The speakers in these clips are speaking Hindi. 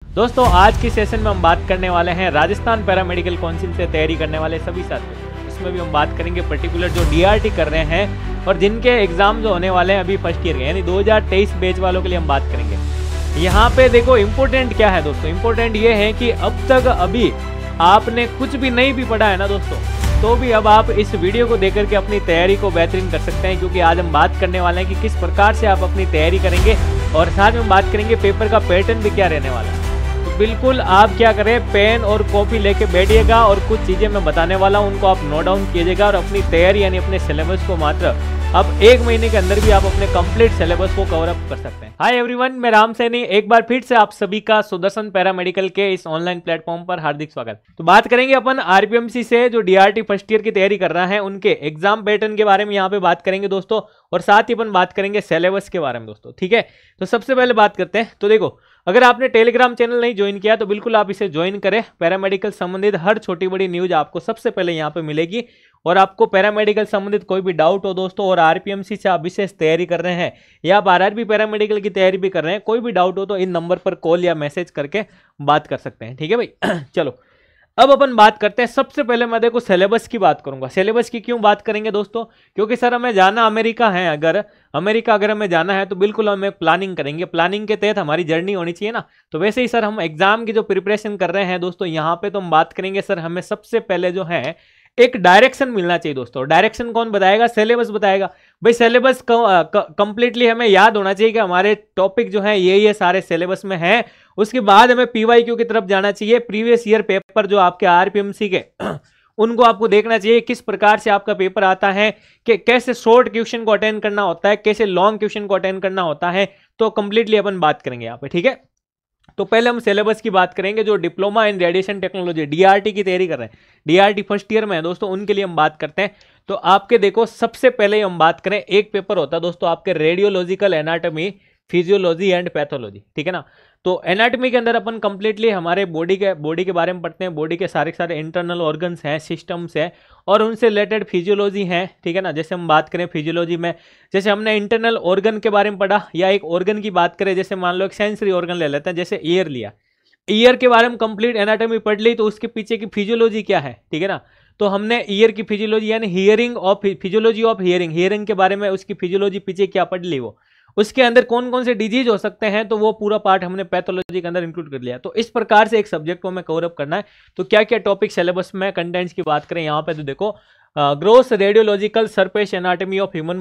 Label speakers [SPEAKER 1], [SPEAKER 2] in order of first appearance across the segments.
[SPEAKER 1] दोस्तों आज की सेशन में हम बात करने वाले हैं राजस्थान पैरामेडिकल काउंसिल से तैयारी करने वाले सभी साथियों। इसमें भी हम बात करेंगे पर्टिकुलर जो डीआरटी कर रहे हैं और जिनके एग्जाम जो होने वाले हैं अभी फर्स्ट ईयर के, यानी 2023 बैच वालों के लिए हम बात करेंगे। यहाँ पे देखो इम्पोर्टेंट क्या है दोस्तों, इम्पोर्टेंट ये है कि अब तक अभी आपने कुछ भी नहीं भी पढ़ा है ना दोस्तों, तो भी अब आप इस वीडियो को देख करके अपनी तैयारी को बेहतरीन कर सकते हैं, क्योंकि आज हम बात करने वाले हैं कि किस प्रकार से आप अपनी तैयारी करेंगे और साथ में बात करेंगे पेपर का पैटर्न भी क्या रहने वाला है। तो बिल्कुल आप क्या करें, पेन और कॉपी लेके बैठिएगा और कुछ चीजें मैं बताने वाला हूं उनको आप नोट डाउन कीजिएगा और अपनी तैयारी यानी अपने सिलेबस को मात्र अब 1 महीने के अंदर भी आप अपने कंप्लीट सिलेबस को कवर अप कर सकते हैं। हाय एवरीवन, मैं राम सैनी एक बार फिर से आप सभी का सुदर्शन पैरामेडिकल के इस ऑनलाइन प्लेटफॉर्म पर हार्दिक स्वागत। तो बात करेंगे अपन आरपीएमसी से जो डीआरटी फर्स्ट ईयर की तैयारी कर रहा है उनके एग्जाम पैटर्न के बारे में यहाँ पे बात करेंगे दोस्तों, और साथ ही अपन बात करेंगे सिलेबस के बारे में दोस्तों। ठीक है, तो सबसे पहले बात करते हैं। तो देखो, अगर आपने टेलीग्राम चैनल नहीं ज्वाइन किया तो बिल्कुल आप इसे ज्वाइन करें। पैरामेडिकल संबंधित हर छोटी बड़ी न्यूज आपको सबसे पहले यहाँ पे मिलेगी, और आपको पैरामेडिकल संबंधित कोई भी डाउट हो दोस्तों और आरपीएमसी से आप विशेष तैयारी कर रहे हैं या आप आरआरबी पैरामेडिकल की तैयारी भी कर रहे हैं, कोई भी डाउट हो तो इन नंबर पर कॉल या मैसेज करके बात कर सकते हैं। ठीक है भाई चलो अब अपन बात करते हैं। सबसे पहले मैं देखो सिलेबस की बात करूंगा। सिलेबस की क्यों बात करेंगे दोस्तों, क्योंकि सर हमें जाना अमेरिका है, अगर हमें जाना है तो बिल्कुल हमें प्लानिंग करेंगे, प्लानिंग के तहत हमारी जर्नी होनी चाहिए ना। तो वैसे ही सर हम एग्जाम की जो प्रिपरेशन कर रहे हैं दोस्तों, यहाँ पे तो हम बात करेंगे सर हमें सबसे पहले जो है एक डायरेक्शन मिलना चाहिए दोस्तों। डायरेक्शन कौन बताएगा, सिलेबस बताएगा भाई। सिलेबस कंप्लीटली हमें याद होना चाहिए कि हमारे टॉपिक जो है ये सारे सिलेबस में है। उसके बाद हमें पीवाईक्यू की तरफ जाना चाहिए। प्रीवियस ईयर पेपर जो आपके आरपीएमसी के उनको आपको देखना चाहिए किस प्रकार से आपका पेपर आता है, कि कैसे शॉर्ट क्वेश्चन को अटेंड करना होता है, कैसे लॉन्ग क्वेश्चन को अटेंड करना होता है। तो कंप्लीटली अपन बात करेंगे यहाँ पे। ठीक है, तो पहले हम सिलेबस की बात करेंगे। जो diploma in radiation technology DRT की तैयारी कर रहे हैं, डीआरटी फर्स्ट ईयर में है दोस्तों, उनके लिए हम बात करते हैं। तो आपके देखो सबसे पहले हम बात करें, एक पेपर होता है दोस्तों आपके radiological anatomy, physiology and pathology. ठीक है ना, तो एनाटॉमी के अंदर अपन कंप्लीटली हमारे बॉडी के बारे में पढ़ते हैं। बॉडी के सारे इंटरनल ऑर्गन्स हैं, सिस्टम्स हैं और उनसे रिलेटेड फिजियोलॉजी है। ठीक है ना, जैसे हम बात करें फिजियोलॉजी में, जैसे हमने इंटरनल ऑर्गन के बारे में पढ़ा, या एक ऑर्गन की बात करें, जैसे मान लो एक सेंसरी ऑर्गन ले लेते हैं, जैसे ईयर लिया, ईयर के बारे में कंप्लीट एनाटॉमी पढ़ ली, तो उसके पीछे की फिजियोलॉजी क्या है। ठीक है ना, तो हमने ईयर की फिजियोलॉजी यानी hearing of physiology of hearing के बारे में उसकी फिजियोलॉजी पीछे क्या पढ़ ली, वो उसके अंदर कौन कौन से डिजीज हो सकते हैं, तो वो पूरा पार्ट हमने पैथोलॉजी के अंदर इंक्लूड कर लिया। तो इस प्रकार से एक सब्जेक्ट को हमें कवर अप करना है। तो क्या क्या टॉपिक सिलेबस में कंटेंट्स की बात करें यहाँ पे, तो देखो gross radiological surface anatomy of human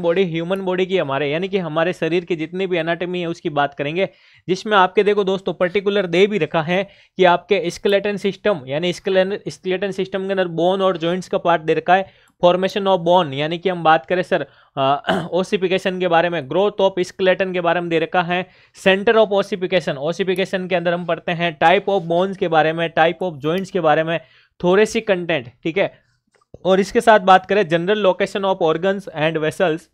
[SPEAKER 1] body की हमारे यानी कि हमारे शरीर की जितनी भी एनाटॉमी है उसकी बात करेंगे, जिसमें आपके देखो दोस्तों पर्टिकुलर दे भी रखा है कि आपके स्केलेटन सिस्टम यानी स्केलेटन सिस्टम के अंदर बोन और जॉइंट्स का पार्ट दे रखा है। फॉर्मेशन ऑफ बोन यानी कि हम बात करें सर ओसिफिकेशन के बारे में, ग्रोथ ऑफ स्केलेटन के बारे में दे रखा है। सेंटर ऑफ ओसिफिकेशन के अंदर हम पढ़ते हैं टाइप ऑफ बोन्स के बारे में, टाइप ऑफ जॉइंट्स के बारे में, थोरेसिक कंटेंट। ठीक है, और इसके साथ बात करें general location of organs and vessels,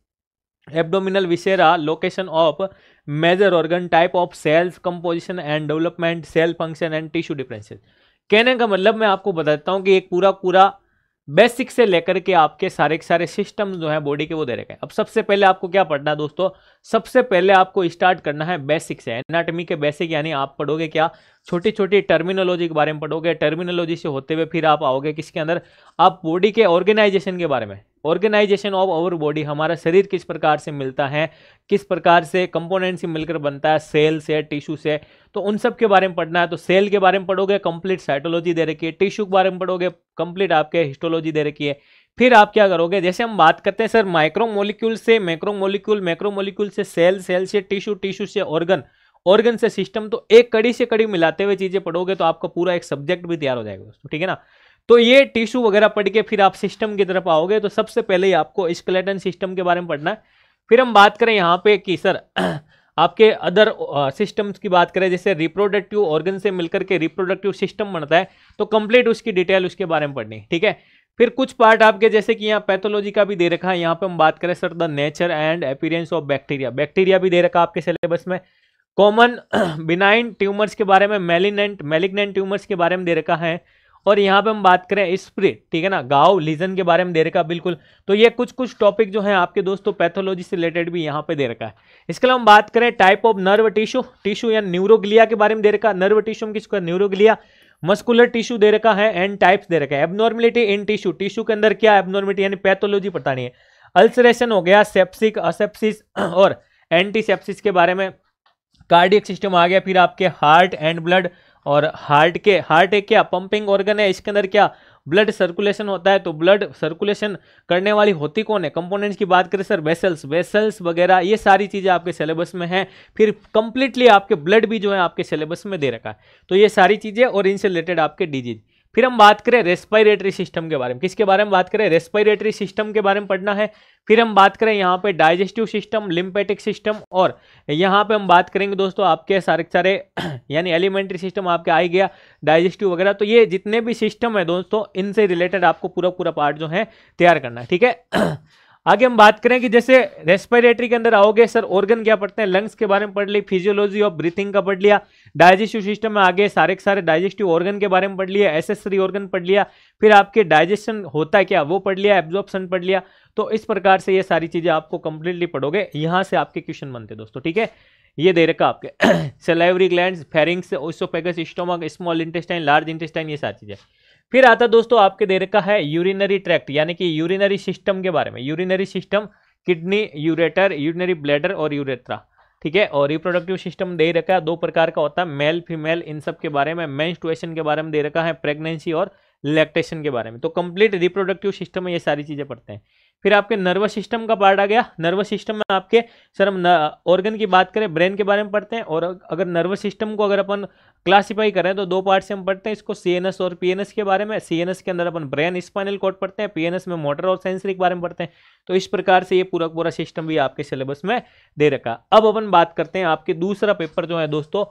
[SPEAKER 1] abdominal viscera, location of major organ, type of cells, composition and development, cell function and tissue differences. कहने का मतलब मैं आपको बताता हूं कि एक पूरा बेसिक से लेकर के आपके सारे सिस्टम जो है बॉडी के वो दे रखे हैं। अब सबसे पहले आपको क्या पढ़ना है दोस्तों, सबसे पहले आपको स्टार्ट करना है बेसिक से, एनाटॉमी के बेसिक, यानी आप पढ़ोगे क्या, छोटी छोटी टर्मिनोलॉजी के बारे में पढ़ोगे। टर्मिनोलॉजी से होते हुए फिर आप आओगे किसके अंदर, आप बॉडी के ऑर्गेनाइजेशन के बारे में, ऑर्गेनाइजेशन ऑफ आवर बॉडी, हमारा शरीर किस प्रकार से मिलता है, किस प्रकार से कंपोनेंट से मिलकर बनता है, सेल से, टिश्यू से, तो उन सब के बारे में पढ़ना है। तो सेल के बारे में पढ़ोगे, कंप्लीट साइटोलॉजी दे रखी है। टिश्यू के बारे में पढ़ोगे, कंप्लीट आपके हिस्टोलॉजी दे रखी है। फिर आप क्या करोगे, जैसे हम बात करते हैं सर माइक्रोमोलिक्यूल से मैक्रोमोलिक्यूल से सेल, सेल से टिश्यू, टिश्यू से ऑर्गन से सिस्टम, तो एक कड़ी से कड़ी मिलाते हुए चीजें पढ़ोगे तो आपका पूरा एक सब्जेक्ट भी तैयार हो जाएगा दोस्तों। ठीक है ना, तो ये टिश्यू वगैरह पढ़ के फिर आप सिस्टम की तरफ आओगे। तो सबसे पहले ही आपको स्केलेटन सिस्टम के बारे में पढ़ना है। फिर हम बात करें यहाँ पे कि सर आपके अदर सिस्टम्स की बात करें, जैसे रिप्रोडक्टिव ऑर्गन से मिलकर के रिप्रोडक्टिव सिस्टम बनता है, तो कंप्लीट उसकी डिटेल उसके बारे में पढ़नी है। ठीक है, फिर कुछ पार्ट आपके जैसे कि यहाँ पैथोलॉजी का भी दे रखा है। यहाँ पे हम बात करें sir the nature and appearance of bacteria भी दे रखा आपके सिलेबस में। कॉमन बिनाइन ट्यूमर्स के बारे में, मैलिग्नेंट ट्यूमर्स के बारे में दे रखा है। और यहाँ पे हम बात करें स्प्रिट, ठीक है ना, घाव लीजन के बारे में दे रखा बिल्कुल। तो ये कुछ टॉपिक जो है आपके दोस्तों पैथोलॉजी से रिलेटेड भी यहाँ पे दे रखा है। इसके अलावा हम बात करें टाइप ऑफ नर्व टिश्यू या न्यूरोग्लिया के बारे में दे रखा है। नर्व टिश्यू में किसको, न्यूरोग्लिया। मस्कुलर टिश्यू दे रखा है एंड टाइप्स दे रखा है। एबनॉर्मलिटी इन टिश्यू, टिश्यू के अंदर क्या एबनॉर्मलिटी यानी पैथोलॉजी पता नहीं है। अल्सरेशन हो गया, सेप्सिक, असेप्सिस और एंटीसेप्सिस के बारे में। कार्डियक सिस्टम आ गया, फिर आपके हार्ट एंड ब्लड, और हार्ट एक क्या पंपिंग ऑर्गन है, इसके अंदर क्या ब्लड सर्कुलेशन होता है। तो ब्लड सर्कुलेशन करने वाली होती कौन है, कंपोनेंट्स की बात करें सर, वेसल्स वगैरह, ये सारी चीजें आपके सिलेबस में हैं। फिर कंप्लीटली आपके ब्लड भी जो है आपके सिलेबस में दे रखा है। तो ये सारी चीजें और इनसे रिलेटेड आपके डिजीज। फिर हम बात करें रेस्पिरेटरी सिस्टम के बारे में, किसके बारे में बात करें, रेस्पिरेटरी सिस्टम के बारे में पढ़ना है। फिर हम बात करें यहाँ पे डाइजेस्टिव सिस्टम, लिम्फेटिक सिस्टम, और यहाँ पे हम बात करेंगे दोस्तों आपके सारे यानी एलिमेंट्री सिस्टम आपके आ गया, डाइजेस्टिव वगैरह। तो ये जितने भी सिस्टम है दोस्तों, इनसे रिलेटेड आपको पूरा पार्ट जो है तैयार करना है, ठीक है। आगे हम बात करें कि जैसे रेस्पिरेटरी के अंदर आओगे सर, ऑर्गन क्या पढ़ते हैं, लंग्स के बारे में पढ़ ली, फिजियोलॉजी ऑफ ब्रीथिंग का पढ़ लिया। डाइजेस्टिव सिस्टम में आगे सारे डाइजेस्टिव ऑर्गन के बारे में पढ़ लिया, एसेसरी ऑर्गन पढ़ लिया, फिर आपके डाइजेशन होता है क्या वो पढ़ लिया, एब्जॉर्प्शन पढ़ लिया। तो इस प्रकार से ये सारी चीजें आपको कंप्लीटली पढ़ोगे, यहां से आपके क्वेश्चन बनते दोस्तों, ठीक है। ये दे रखा आपके salivary glands, pharynx, oesophagus, stomach, small intestine, large intestine, ये सारी चीजें। फिर आता दोस्तों आपके दे रखा है यूरिनरी ट्रैक्ट यानी कि यूरिनरी सिस्टम के बारे में। Urinary system, kidney, ureter, urinary bladder और यूरेथ्रा, ठीक है। और रिप्रोडक्टिव सिस्टम दे रखा है, 2 प्रकार का होता है, मेल फीमेल, इन सब के बारे में। मेंस्ट्रुएशन के बारे में दे रखा है, प्रेगनेंसी और लैक्टेशन के बारे में। तो कंप्लीट रिप्रोडक्टिव सिस्टम में ये सारी चीजें पढ़ते हैं। फिर आपके नर्वस सिस्टम का पार्ट आ गया। नर्वस सिस्टम में आपके सर हम ऑर्गन की बात करें, ब्रेन के बारे में पढ़ते हैं। और अगर नर्वस सिस्टम को अगर अपन क्लासीफाई करें तो 2 पार्ट से हम पढ़ते हैं इसको, सीएनएस और पीएनएस के बारे में। सीएनएस के अंदर अपन ब्रेन स्पाइनल कॉर्ड पढ़ते हैं, पीएनएस में मोटर और सेंसरी के बारे में पढ़ते हैं। तो इस प्रकार से ये पूरा सिस्टम भी आपके सिलेबस में दे रखा। अब अपन बात करते हैं आपके दूसरा पेपर जो है दोस्तों,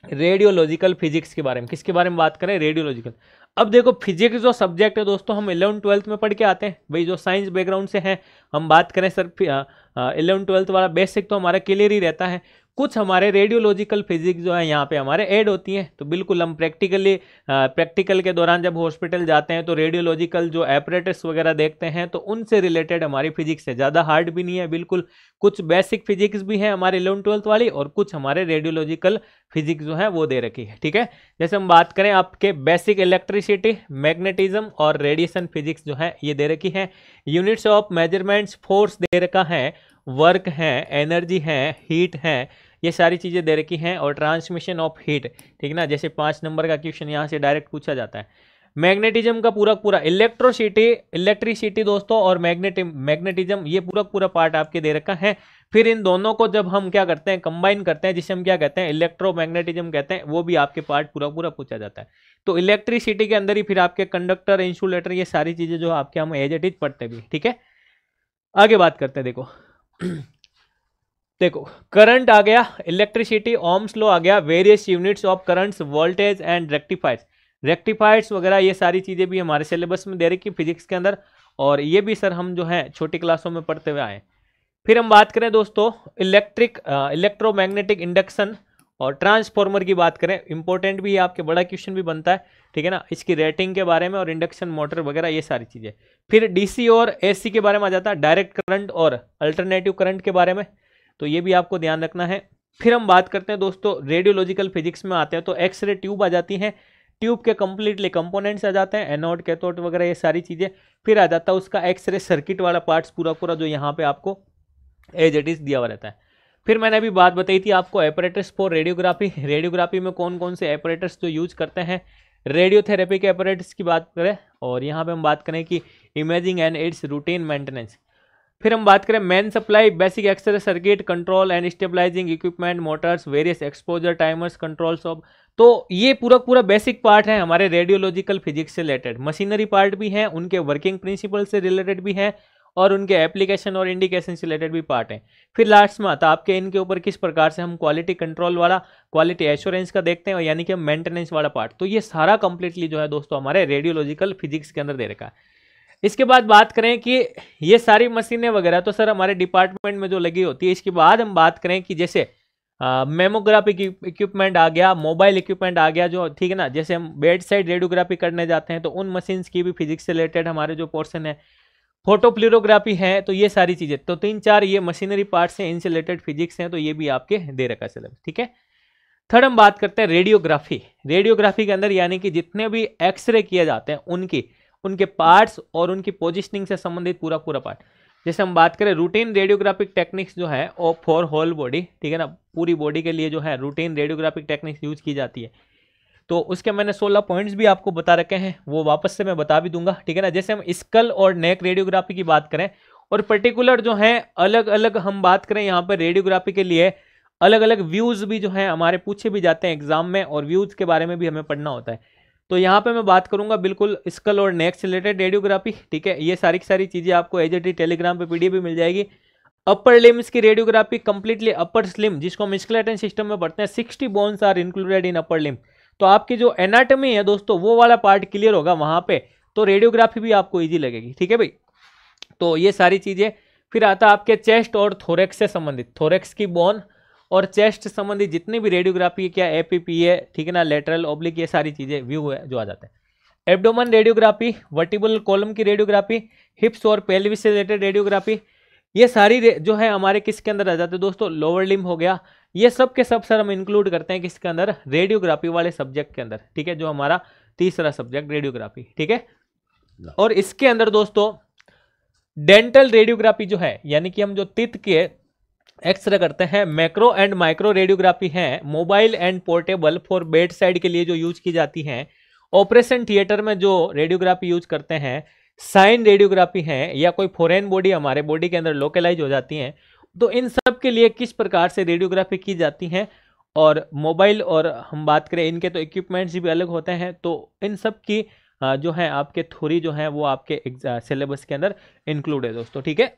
[SPEAKER 1] रेडियोलॉजिकल फिजिक्स के बारे में। किसके बारे में बात करें, रेडियोलॉजिकल। अब देखो फिजिक्स जो सब्जेक्ट है दोस्तों, हम 11th-12th में पढ़ के आते हैं भाई, जो साइंस बैकग्राउंड से हैं। हम बात करें सर 11th-12th वाला बेसिक तो हमारा क्लियर ही रहता है। कुछ हमारे रेडियोलॉजिकल फिजिक्स जो है यहाँ पे हमारे ऐड होती हैं। तो बिल्कुल हम प्रैक्टिकल के दौरान जब हॉस्पिटल जाते हैं तो रेडियोलॉजिकल जो एपरेटस वगैरह देखते हैं, तो उनसे रिलेटेड हमारी फिजिक्स है, ज़्यादा हार्ड भी नहीं है बिल्कुल। कुछ बेसिक फिजिक्स भी है हमारे 11th-12th वाली, और कुछ हमारे रेडियोलॉजिकल फिजिक्स जो है वो दे रखी है, ठीक है। जैसे हम बात करें आपके बेसिक इलेक्ट्रिसिटी, मैग्नेटिज्म और रेडिएशन फिजिक्स जो है ये दे रखी है। यूनिट्स ऑफ मेजरमेंट्स, फोर्स दे रखा है, वर्क है, एनर्जी है, हीट है, ये सारी चीज़ें दे रखी हैं। और ट्रांसमिशन ऑफ हीट, ठीक ना, जैसे 5 नंबर का क्वेश्चन यहाँ से डायरेक्ट पूछा जाता है। मैग्नेटिज्म का पूरा इलेक्ट्रिसिटी दोस्तों और मैग्नेटिज्म, ये पूरा पार्ट आपके दे रखा है। फिर इन दोनों को जब हम क्या करते हैं, कंबाइन करते हैं, जिसे हम क्या कहते हैं, इलेक्ट्रोमैग्नेटिज्म कहते हैं, वो भी आपके पार्ट पूरा पूछा जाता है। तो इलेक्ट्रिसिटी के अंदर ही फिर आपके कंडक्टर, इंसुलेटर, ये सारी चीज़ें जो आपके हम एज इट इज पढ़ते भी, ठीक है। आगे बात करते हैं, देखो करंट आ गया, इलेक्ट्रिसिटी, ओम्स लॉ आ गया, various units of currents, voltage and rectifiers वगैरह, ये सारी चीजें भी हमारे सिलेबस में दे रखी फिजिक्स के अंदर। और ये भी सर हम जो है छोटी क्लासों में पढ़ते हुए आए। फिर हम बात करें दोस्तों इलेक्ट्रोमैग्नेटिक इंडक्शन और ट्रांसफॉर्मर की बात करें, इंपॉर्टेंट भी आपके बड़ा क्वेश्चन भी बनता है, ठीक है ना, इसकी रेटिंग के बारे में और इंडक्शन मोटर वगैरह ये सारी चीजें। फिर डीसी और एसी के बारे में आ जाता है, डायरेक्ट करंट और अल्टरनेटिव करंट के बारे में, तो ये भी आपको ध्यान रखना है। फिर हम बात करते हैं दोस्तों रेडियोलॉजिकल फिजिक्स में आते हैं तो एक्सरे ट्यूब आ जाती हैं, ट्यूब के कंप्लीटली कंपोनेंट्स आ जाते हैं, एनोड कैथोड वगैरह ये सारी चीजें। फिर आ जाता है उसका एक्सरे सर्किट वाला पार्ट्स पूरा जो यहाँ पे आपको एज इट इज दिया हुआ रहता है। फिर मैंने अभी बात बताई थी आपको एपरेटस फॉर रेडियोग्राफी में कौन कौन से एपरेटस जो यूज करते हैं, रेडियोथेरेपी के एपरेटस की बात करें, और यहाँ पे हम बात करें कि imaging and its routine maintenance. फिर हम बात करें main supply, basic X-ray circuit, control and stabilising equipment, motors, various exposure timers, controls of. तो ये पूरा बेसिक पार्ट है हमारे रेडियोलॉजिकल फिजिक्स से रिलेटेड। मशीनरी पार्ट भी है, उनके वर्किंग प्रिंसिपल से रिलेटेड भी है, और उनके एप्लीकेशन और इंडिकेशन से रिलेटेड भी पार्ट है। फिर लास्ट में आता आपके इनके ऊपर किस प्रकार से हम क्वालिटी कंट्रोल वाला, क्वालिटी एश्योरेंस का देखते हैं, और यानी कि मेंटेनेंस वाला पार्ट। तो ये सारा कंप्लीटली जो है दोस्तों हमारे रेडियोलॉजिकल फिजिक्स के अंदर दे रखा है। इसके बाद बात करें कि ये सारी मशीनें वगैरह तो सर हमारे डिपार्टमेंट में जो लगी होती है। इसके बाद हम बात करें कि जैसे मेमोग्राफी इक्विपमेंट आ गया, मोबाइल इक्विपमेंट आ गया जो, ठीक है ना, जैसे हम बेड साइड रेडियोग्राफी करने जाते हैं तो उन मशीन्स की भी फिजिक्स से रिलेटेड हमारे जो पोर्शन है, फोटोप्लूरोग्राफी है, तो ये सारी चीजें, तो 3-4 ये मशीनरी पार्ट्स हैं, इनसे रिलेटेड फिजिक्स हैं, तो ये भी आपके दे रखा है सिलेबस, ठीक है। थर्ड हम बात करते हैं रेडियोग्राफी। रेडियोग्राफी के अंदर यानी कि जितने भी एक्सरे किए जाते हैं उनके पार्ट्स और उनकी पोजिशनिंग से संबंधित पूरा पार्ट। जैसे हम बात करें रूटीन रेडियोग्राफिक टेक्निक्स जो है वो फॉर होल बॉडी, ठीक है ना, पूरी बॉडी के लिए जो है रूटीन रेडियोग्राफिक टेक्निक्स यूज की जाती है। तो उसके मैंने 16 पॉइंट्स भी आपको बता रखे हैं, वो वापस से मैं बता भी दूंगा, ठीक है ना। जैसे हम स्कल और नेक रेडियोग्राफी की बात करें और पर्टिकुलर जो है अलग अलग हम बात करें यहाँ पर रेडियोग्राफी के लिए अलग अलग व्यूज भी जो है हमारे पूछे भी जाते हैं एग्जाम में, और व्यूज के बारे में भी हमें पढ़ना होता है। तो यहाँ पे मैं बात करूंगा बिल्कुल स्कल और नेक से रिलेटेड रेडियोग्राफी, ठीक है। ये सारी की सारी चीजें आपको एज टेलीग्राम पे पीडीएफ भी मिल जाएगी। अपर लिम्स की रेडियोग्राफी कंप्लीटली अपर स्लिम, जिसको हम स्केलेटन सिस्टम में पढ़ते हैं, 60 बोन्स आर इंक्लूडेड इन अपर लिम। तो आपकी जो एनाटॉमी है दोस्तों वो वाला पार्ट क्लियर होगा वहां पे, तो रेडियोग्राफी भी आपको इजी लगेगी, ठीक है भाई। तो ये सारी चीजें, फिर आता है आपके चेस्ट और थोरेक्स से संबंधित, थोरेक्स की बोन और चेस्ट से संबंधित जितनी भी रेडियोग्राफी है, क्या एपीपी है, ठीक है ना, लेटरल ओब्लिक, ये सारी चीजें व्यू है जो आ जाते हैं। एब्डोमेन रेडियोग्राफी, वर्टिबल कॉलम की रेडियोग्राफी, हिप्स और पेल्विस से रिलेटेड रेडियोग्राफी, ये सारी जो है हमारे किसके अंदर आ जाते हैं दोस्तों, लोअर लिम्ब हो गया। ये सब के सब सर हम इंक्लूड करते हैं किसके अंदर, रेडियोग्राफी वाले सब्जेक्ट के अंदर, ठीक है, जो हमारा तीसरा सब्जेक्ट रेडियोग्राफी, ठीक है। और इसके अंदर दोस्तों डेंटल रेडियोग्राफी जो है, यानी कि हम जो तित के एक्सरे करते हैं, मैक्रो एंड माइक्रो रेडियोग्राफी है, mobile and portable for bed side के लिए जो यूज की जाती हैं, ऑपरेशन थिएटर में जो रेडियोग्राफी यूज करते हैं, साइन रेडियोग्राफी है, या कोई फॉरेन बॉडी हमारे बॉडी के अंदर लोकलाइज हो जाती हैं, तो इन सब के लिए किस प्रकार से रेडियोग्राफी की जाती है। और मोबाइल और हम बात करें इनके तो इक्विपमेंट्स भी अलग होते हैं, तो इन सब की जो है आपके थ्योरी जो है वो आपके सिलेबस के अंदर इंक्लूड है दोस्तों, ठीक है।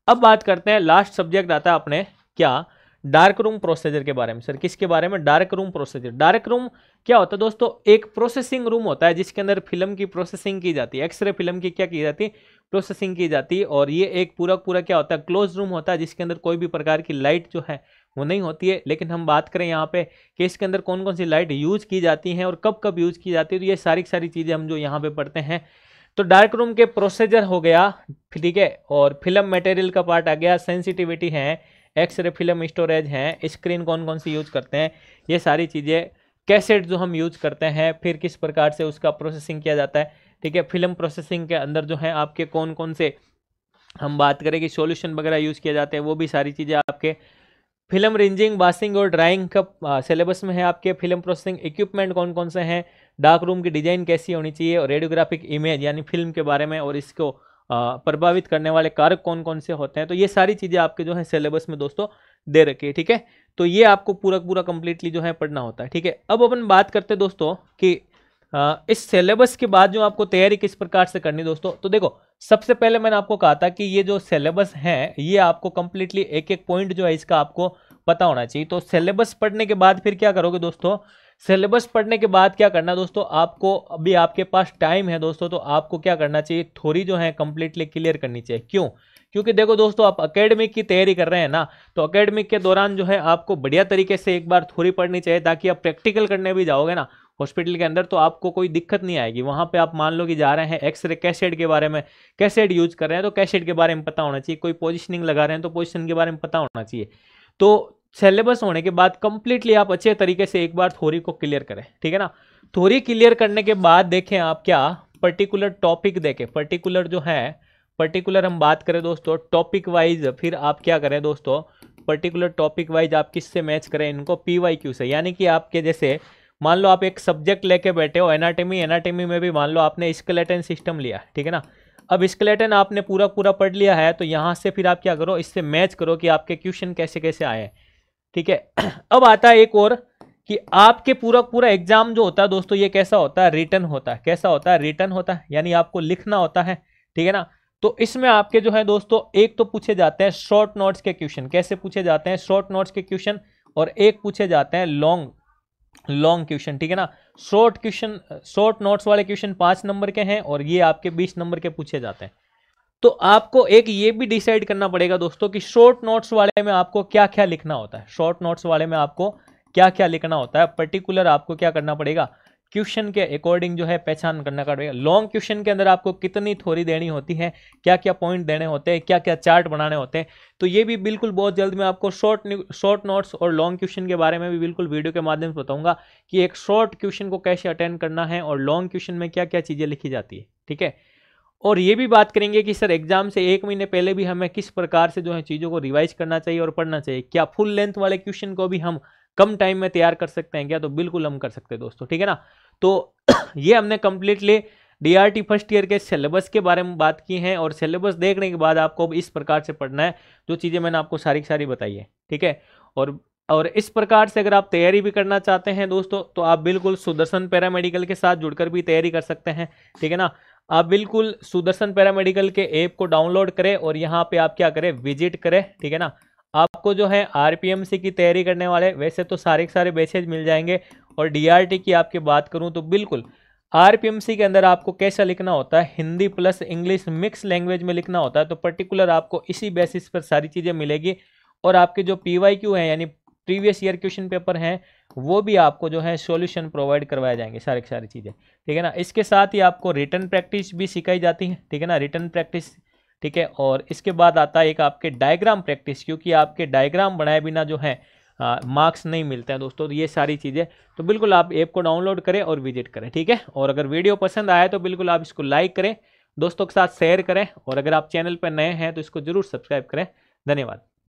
[SPEAKER 1] अब बात करते हैं, लास्ट सब्जेक्ट आता है अपने क्या, डार्क रूम प्रोसीजर के बारे में। सर किसके बारे में, dark room procedure. Dark room क्या होता है दोस्तों, एक प्रोसेसिंग रूम होता है जिसके अंदर फिल्म की प्रोसेसिंग की जाती है, एक्सरे फिल्म की क्या की जाती है, प्रोसेसिंग की जाती है। और ये एक पूरा क्या होता है, क्लोज रूम होता है, जिसके अंदर कोई भी प्रकार की लाइट जो है वो नहीं होती है। लेकिन हम बात करें यहाँ पे कि इसके अंदर कौन कौन सी लाइट यूज की जाती हैं और कब कब यूज की जाती है, तो ये सारी चीजें हम जो यहाँ पे पढ़ते हैं। तो डार्क रूम के प्रोसीजर हो गया, ठीक है, और फिल्म मटेरियल का पार्ट आ गया, सेंसिटिविटी है, एक्सरे फिल्म स्टोरेज है, स्क्रीन कौन कौन सी यूज करते हैं, ये सारी चीज़ें, कैसेट जो हम यूज करते हैं, फिर किस प्रकार से उसका प्रोसेसिंग किया जाता है, ठीक है। फिल्म प्रोसेसिंग के अंदर जो है आपके कौन कौन से हम बात करें कि सॉल्यूशन वगैरह यूज किए जाते हैं, वो भी सारी चीज़ें आपके फिल्म रिंजिंग, बासिंग और ड्राइंग का सिलेबस में है। आपके फिल्म प्रोसेसिंग इक्विपमेंट कौन कौन से हैं, डार्क रूम की डिजाइन कैसी होनी चाहिए, और रेडियोग्राफिक इमेज यानी फिल्म के बारे में, और इसको प्रभावित करने वाले कारक कौन कौन से होते हैं, तो ये सारी चीज़ें आपके जो है सिलेबस में दोस्तों दे रखी है, ठीक है। तो ये आपको पूरा कंप्लीटली जो है पढ़ना होता है, ठीक है। अब अपन बात करते हैं दोस्तों कि इस सिलेबस के बाद जो आपको तैयारी किस प्रकार से करनी दोस्तों। तो देखो, सबसे पहले मैंने आपको कहा था कि ये जो सिलेबस है ये आपको कंप्लीटली एक एक पॉइंट जो है इसका आपको पता होना चाहिए। तो सिलेबस पढ़ने के बाद फिर क्या करोगे दोस्तों, सिलेबस पढ़ने के बाद क्या करना दोस्तों, आपको अभी आपके पास टाइम है दोस्तों, तो आपको क्या करना चाहिए, थ्योरी जो है कंप्लीटली क्लियर करनी चाहिए। क्यों, क्योंकि देखो दोस्तों, आप एकेडमिक की तैयारी कर रहे हैं ना, तो एकेडमिक के दौरान जो है आपको बढ़िया तरीके से एक बार थ्योरी पढ़नी चाहिए, ताकि आप प्रैक्टिकल करने भी जाओगे ना हॉस्पिटल के अंदर तो आपको कोई दिक्कत नहीं आएगी। वहां पे आप मान लो कि जा रहे हैं एक्सरे कैसेट के बारे में, कैसेट यूज कर रहे हैं तो कैसेट के बारे में पता होना चाहिए, कोई पोजिशनिंग लगा रहे हैं तो पोजिशन के बारे में पता होना चाहिए। तो सिलेबस होने के बाद कंप्लीटली आप अच्छे तरीके से एक बार थ्योरी को क्लियर करें, ठीक है ना। थ्योरी क्लियर करने के बाद देखें आप क्या पर्टिकुलर टॉपिक देखें, पर्टिकुलर जो है पर्टिकुलर हम बात करें दोस्तों टॉपिक वाइज, फिर आप क्या करें दोस्तों पर्टिकुलर टॉपिक वाइज आप किससे मैच करें इनको, PYQ से। यानी कि आपके जैसे मान लो आप एक सब्जेक्ट लेके बैठे हो एनाटॉमी में भी मान लो आपने स्केलेटन सिस्टम लिया, ठीक है ना। अब स्केलेटन आपने पूरा पढ़ लिया है, तो यहाँ से फिर आप क्या करो, इससे मैच करो कि आपके क्वेश्चन कैसे कैसे आए हैं, ठीक है। अब आता है एक और कि आपके पूरा एग्जाम जो होता है दोस्तों ये कैसा होता है, रिटन होता है। कैसा होता है, रिटन होता है, यानी आपको लिखना होता है, ठीक है ना। तो इसमें आपके जो है दोस्तों एक तो पूछे जाते हैं शॉर्ट नोट्स के क्वेश्चन। कैसे पूछे जाते हैं, शॉर्ट नोट्स के क्वेश्चन, और एक पूछे जाते हैं लॉन्ग क्वेश्चन, ठीक है ना। शॉर्ट नोट्स वाले क्वेश्चन 5 नंबर के हैं और ये आपके 20 नंबर के पूछे जाते हैं। तो आपको एक ये भी डिसाइड करना पड़ेगा दोस्तों कि शॉर्ट नोट्स वाले में आपको क्या क्या लिखना होता है। शॉर्ट नोट्स वाले में आपको क्या क्या लिखना होता है, पर्टिकुलर आपको क्या करना पड़ेगा, क्वेश्चन के अकॉर्डिंग जो है पहचान करना पड़ेगा। लॉन्ग क्वेश्चन के अंदर आपको कितनी थ्योरी देनी होती है, क्या क्या पॉइंट देने होते हैं, क्या क्या चार्ट बनाने होते हैं, तो ये भी बिल्कुल बहुत जल्द मैं आपको शॉर्ट नोट्स और लॉन्ग क्वेश्चन के बारे में भी बिल्कुल वीडियो के माध्यम से बताऊंगा कि एक शॉर्ट क्वेश्चन को कैसे अटेंड करना है और लॉन्ग क्वेश्चन में क्या क्या चीज़ें लिखी जाती है, ठीक है। और ये भी बात करेंगे कि सर एग्जाम से 1 महीने पहले भी हमें किस प्रकार से जो है चीज़ों को रिवाइज करना चाहिए और पढ़ना चाहिए। क्या फुल लेंथ वाले क्वेश्चन को भी हम कम टाइम में तैयार कर सकते हैं क्या? तो बिल्कुल हम कर सकते हैं दोस्तों, ठीक है ना। तो ये हमने कंप्लीटली डीआरटी फर्स्ट ईयर के सिलेबस के बारे में बात की है और सिलेबस देखने के बाद आपको इस प्रकार से पढ़ना है जो चीज़ें मैंने आपको सारी सारी बताई है, ठीक है। और इस प्रकार से अगर आप तैयारी भी करना चाहते हैं दोस्तों तो आप बिल्कुल सुदर्शन पैरामेडिकल के साथ जुड़कर भी तैयारी कर सकते हैं, ठीक है ना। आप बिल्कुल सुदर्शन पैरामेडिकल के ऐप को डाउनलोड करें और यहाँ पे आप क्या करें, विजिट करें, ठीक है ना। आपको जो है आरपीएमसी की तैयारी करने वाले वैसे तो सारे के सारे बैचेज मिल जाएंगे और डीआरटी की आपकी बात करूँ तो बिल्कुल आरपीएमसी के अंदर आपको कैसा लिखना होता है, Hindi plus English mix language में लिखना होता है, तो पर्टिकुलर आपको इसी बेसिस पर सारी चीज़ें मिलेगी। और आपके जो पीवाईक्यू हैं यानी प्रीवियस ईयर क्वेश्चन पेपर हैं वो भी आपको जो है सॉल्यूशन प्रोवाइड करवाए जाएंगे, सारी की सारी चीज़ें, ठीक है ना। इसके साथ ही आपको रिटन प्रैक्टिस भी सिखाई जाती है, ठीक है ना, रिटन प्रैक्टिस, ठीक है। और इसके बाद आता है एक आपके डायग्राम प्रैक्टिस, क्योंकि आपके डायग्राम बनाए बिना जो है मार्क्स नहीं मिलते हैं दोस्तों। तो ये सारी चीज़ें तो बिल्कुल आप ऐप को डाउनलोड करें और विजिट करें, ठीक है। और अगर वीडियो पसंद आए तो बिल्कुल आप इसको लाइक करें, दोस्तों के साथ शेयर करें और अगर आप चैनल पर नए हैं तो इसको जरूर सब्सक्राइब करें। धन्यवाद।